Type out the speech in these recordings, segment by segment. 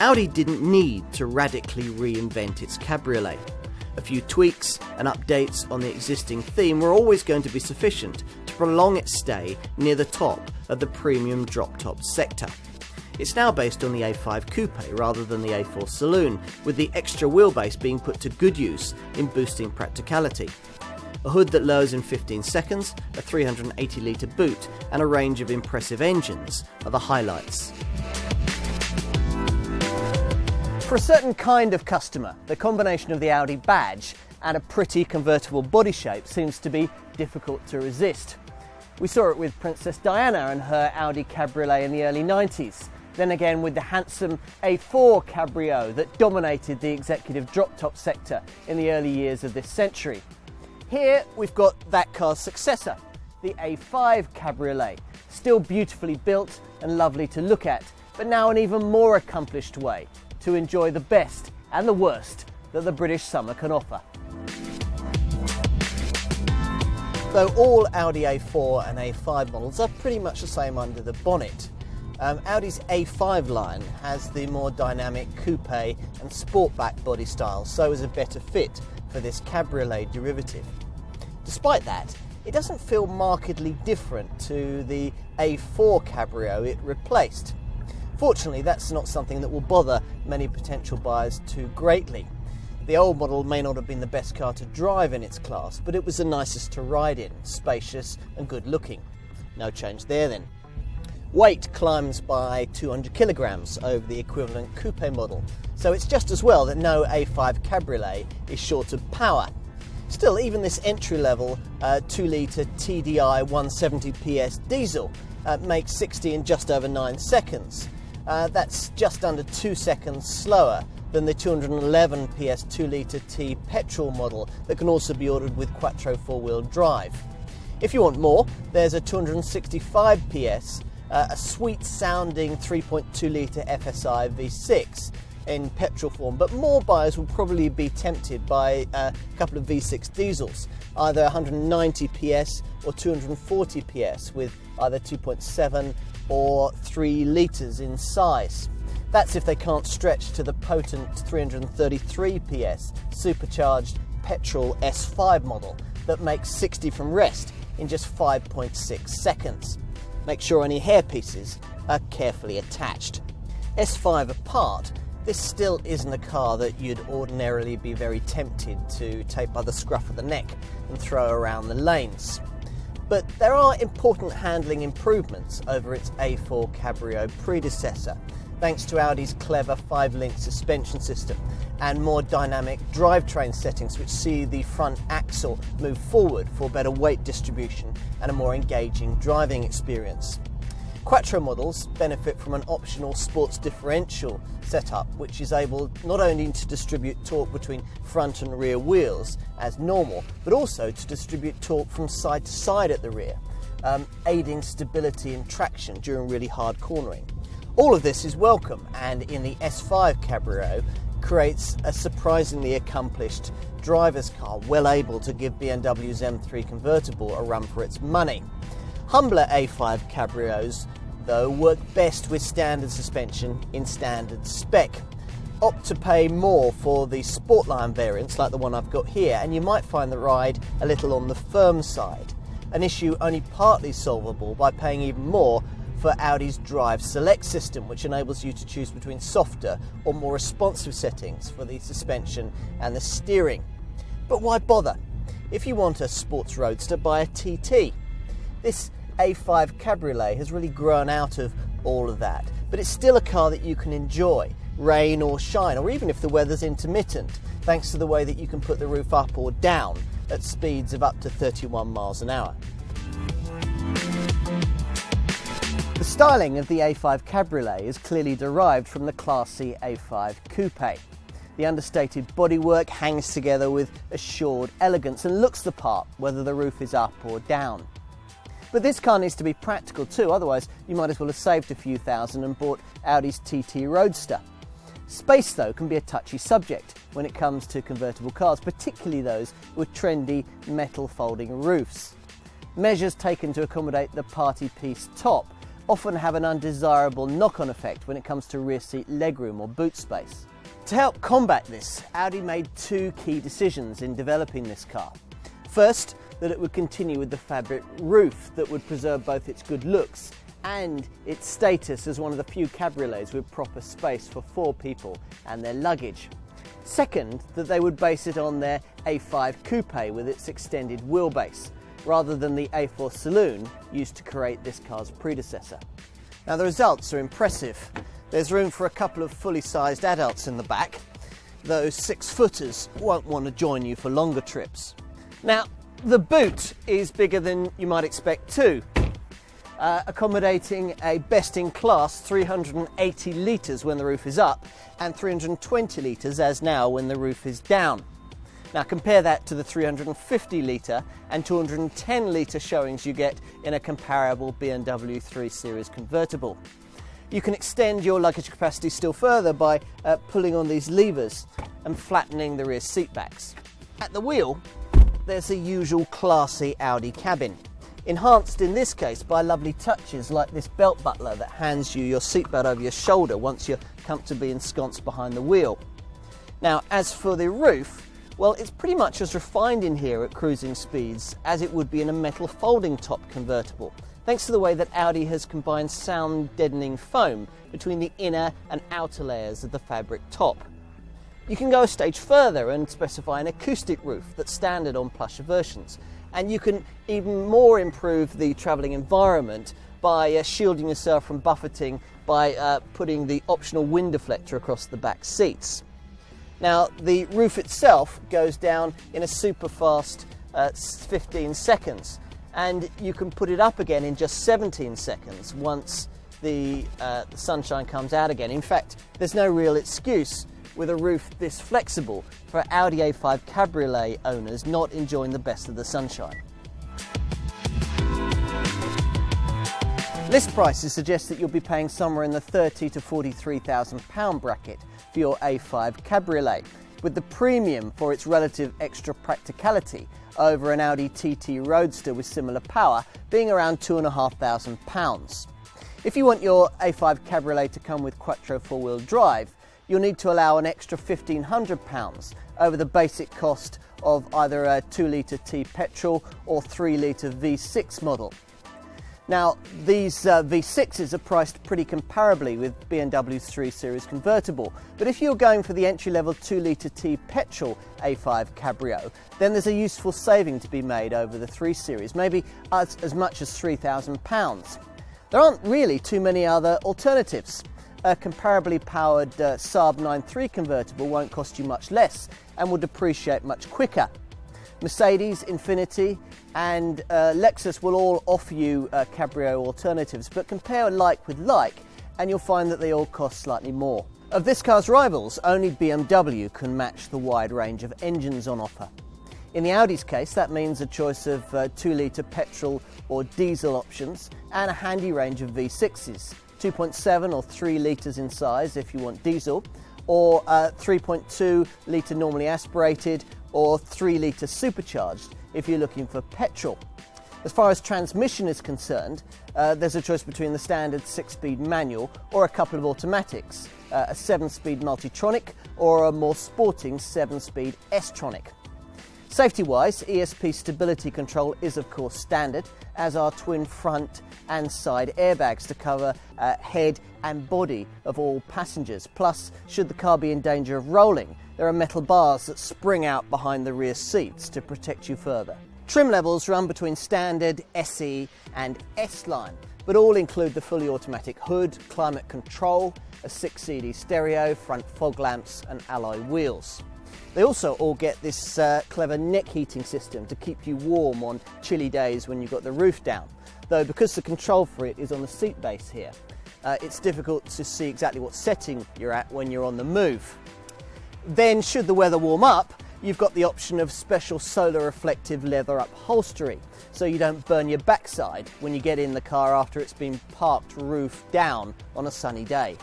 Audi didn't need to radically reinvent its cabriolet. A few tweaks and updates on the existing theme were always going to be sufficient to prolong its stay near the top of the premium drop-top sector. It's now based on the A5 Coupe rather than the A4 Saloon, with the extra wheelbase being put to good use in boosting practicality. A hood that lowers in 15 seconds, a 380-litre boot and a range of impressive engines are the highlights. For a certain kind of customer, the combination of the Audi badge and a pretty convertible body shape seems to be difficult to resist. We saw it with Princess Diana and her Audi Cabriolet in the early 90s, then again with the handsome A4 Cabriolet that dominated the executive drop-top sector in the early years of this century. Here we've got that car's successor, the A5 Cabriolet, still beautifully built and lovely to look at, but now an even more accomplished way to enjoy the best and the worst that the British summer can offer. Though all Audi A4 and A5 models are pretty much the same under the bonnet, Audi's A5 line has the more dynamic coupe and sportback body styles, so is a better fit for this cabriolet derivative. Despite that, it doesn't feel markedly different to the A4 Cabriolet it replaced. Fortunately, that's not something that will bother many potential buyers too greatly. The old model may not have been the best car to drive in its class, but it was the nicest to ride in, spacious and good looking. No change there then. Weight climbs by 200 kilograms over the equivalent coupe model, so it's just as well that no A5 Cabriolet is short of power. Still, even this entry-level 2-litre TDI 170 PS diesel makes 60 in just over 9 seconds. That's just under 2 seconds slower than the 211 PS 2-litre T petrol model that can also be ordered with Quattro 4-wheel drive. If you want more, there's a 265 PS, a sweet-sounding 3.2-litre FSI V6 in petrol form, but more buyers will probably be tempted by a couple of V6 diesels, either 190 PS or 240 PS with either 2.7 or 3 litres in size. That's if they can't stretch to the potent 333 PS supercharged petrol S5 model that makes 60 from rest in just 5.6 seconds. Make sure any hairpieces are carefully attached. S5 apart, this still isn't a car that you'd ordinarily be very tempted to take by the scruff of the neck and throw around the lanes. But there are important handling improvements over its A4 Cabriolet predecessor, thanks to Audi's clever 5-link suspension system and more dynamic drivetrain settings which see the front axle move forward for better weight distribution and a more engaging driving experience. Quattro models benefit from an optional sports differential setup which is able not only to distribute torque between front and rear wheels as normal, but also to distribute torque from side to side at the rear, aiding stability and traction during really hard cornering. All of this is welcome, and in the S5 Cabriolet creates a surprisingly accomplished driver's car, well able to give BMW's M3 convertible a run for its money. Humbler A5 Cabriolets, though, work best with standard suspension in standard spec. Opt to pay more for the Sportline variants like the one I've got here, and you might find the ride a little on the firm side, an issue only partly solvable by paying even more for Audi's Drive Select system, which enables you to choose between softer or more responsive settings for the suspension and the steering. But why bother? If you want a sports roadster, buy a TT. This A5 Cabriolet has really grown out of all of that, but it's still a car that you can enjoy, rain or shine, or even if the weather's intermittent, thanks to the way that you can put the roof up or down at speeds of up to 31 miles an hour. The styling of the A5 Cabriolet is clearly derived from the classy A5 Coupe. The understated bodywork hangs together with assured elegance and looks the part whether the roof is up or down. But this car needs to be practical too, otherwise you might as well have saved a few thousand and bought Audi's TT Roadster. Space, though, can be a touchy subject when it comes to convertible cars, particularly those with trendy metal folding roofs. Measures taken to accommodate the party piece top often have an undesirable knock-on effect when it comes to rear seat legroom or boot space. To help combat this, Audi made two key decisions in developing this car. First, that it would continue with the fabric roof that would preserve both its good looks and its status as one of the few cabriolets with proper space for 4 people and their luggage. Second, that they would base it on their A5 Coupe with its extended wheelbase, rather than the A4 Saloon used to create this car's predecessor. Now the results are impressive. There's room for a couple of fully sized adults in the back. Those 6-footers won't want to join you for longer trips. Now the boot is bigger than you might expect too, accommodating a best-in-class 380 litres when the roof is up and 320 litres as now when the roof is down. Now compare that to the 350 litre and 210 litre showings you get in a comparable BMW 3 Series convertible. You can extend your luggage capacity still further by pulling on these levers and flattening the rear seat backs. At the wheel, there's the usual classy Audi cabin, enhanced in this case by lovely touches like this belt buckler that hands you your seatbelt over your shoulder once you're comfortably ensconced behind the wheel. Now as for the roof, well, it's pretty much as refined in here at cruising speeds as it would be in a metal folding top convertible, thanks to the way that Audi has combined sound deadening foam between the inner and outer layers of the fabric top. You can go a stage further and specify an acoustic roof that's standard on plusher versions, and you can even more improve the travelling environment by shielding yourself from buffeting by putting the optional wind deflector across the back seats. Now the roof itself goes down in a super fast 15 seconds, and you can put it up again in just 17 seconds once the sunshine comes out again. In fact, there's no real excuse with a roof this flexible for Audi A5 Cabriolet owners not enjoying the best of the sunshine. List prices suggest that you'll be paying somewhere in the £30,000 to £43,000 bracket for your A5 Cabriolet, with the premium for its relative extra practicality over an Audi TT Roadster with similar power being around £2,500. If you want your A5 Cabriolet to come with Quattro 4-wheel drive, you'll need to allow an extra £1,500 over the basic cost of either a 2-litre T petrol or 3-litre V6 model. Now, these V6s are priced pretty comparably with BMW's 3 Series convertible, but if you're going for the entry-level 2-litre T petrol A5 Cabrio, then there's a useful saving to be made over the 3 Series, maybe as much as £3,000. There aren't really too many other alternatives. A comparably powered Saab 9.3 convertible won't cost you much less and will depreciate much quicker. Mercedes, Infiniti and Lexus will all offer you cabrio alternatives, but compare like with like and you'll find that they all cost slightly more. Of this car's rivals, only BMW can match the wide range of engines on offer. In the Audi's case, that means a choice of 2-litre petrol or diesel options and a handy range of V6s, 2.7 or 3 litres in size if you want diesel, or 3.2 litre normally aspirated, or 3 litre supercharged if you're looking for petrol. As far as transmission is concerned, there's a choice between the standard 6-speed manual or a couple of automatics, a 7-speed Multitronic or a more sporting 7-speed S-Tronic. Safety-wise, ESP stability control is of course standard, as are twin front and side airbags to cover head and body of all passengers. Plus, should the car be in danger of rolling, there are metal bars that spring out behind the rear seats to protect you further. Trim levels run between standard, SE and S-Line, but all include the fully automatic hood, climate control, a 6 CD stereo, front fog lamps and alloy wheels. They also all get this clever neck heating system to keep you warm on chilly days when you've got the roof down, though because the control for it is on the seat base here, it's difficult to see exactly what setting you're at when you're on the move. Then, should the weather warm up, you've got the option of special solar reflective leather upholstery, so you don't burn your backside when you get in the car after it's been parked roof down on a sunny day.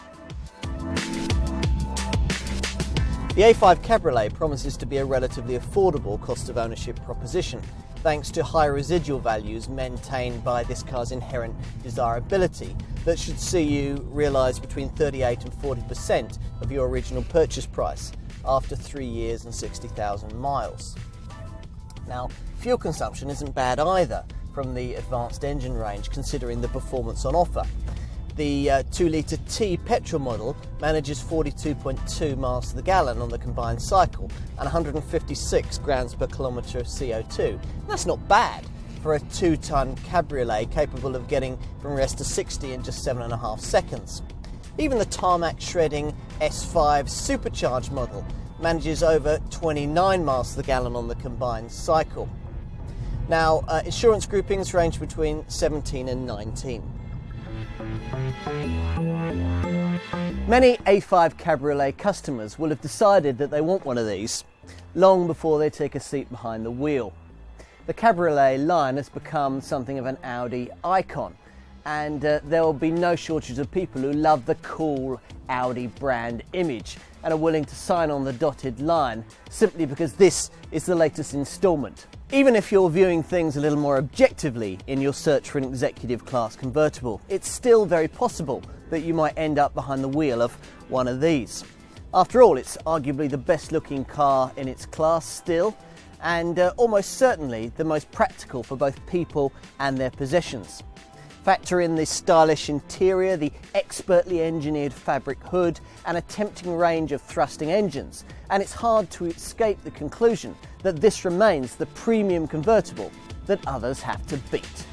The A5 Cabriolet promises to be a relatively affordable cost of ownership proposition, thanks to high residual values maintained by this car's inherent desirability that should see you realise between 38 and 40% of your original purchase price after 3 years and 60,000 miles. Now, fuel consumption isn't bad either from the advanced engine range, considering the performance on offer. The 2-litre T petrol model manages 42.2 miles to the gallon on the combined cycle and 156 grams per kilometre of CO2. That's not bad for a 2-tonne cabriolet capable of getting from rest to 60 in just 7.5 seconds. Even the tarmac shredding S5 supercharged model manages over 29 miles to the gallon on the combined cycle. Now, insurance groupings range between 17 and 19. Many A5 Cabriolet customers will have decided that they want one of these long before they take a seat behind the wheel. The Cabriolet line has become something of an Audi icon, and there will be no shortage of people who love the cool Audi brand image and are willing to sign on the dotted line simply because this is the latest instalment. Even if you're viewing things a little more objectively in your search for an executive class convertible, it's still very possible that you might end up behind the wheel of one of these. After all, it's arguably the best looking car in its class still, and almost certainly the most practical for both people and their possessions. Factor in the stylish interior, the expertly engineered fabric hood, and a tempting range of thrusting engines, and it's hard to escape the conclusion that this remains the premium convertible that others have to beat.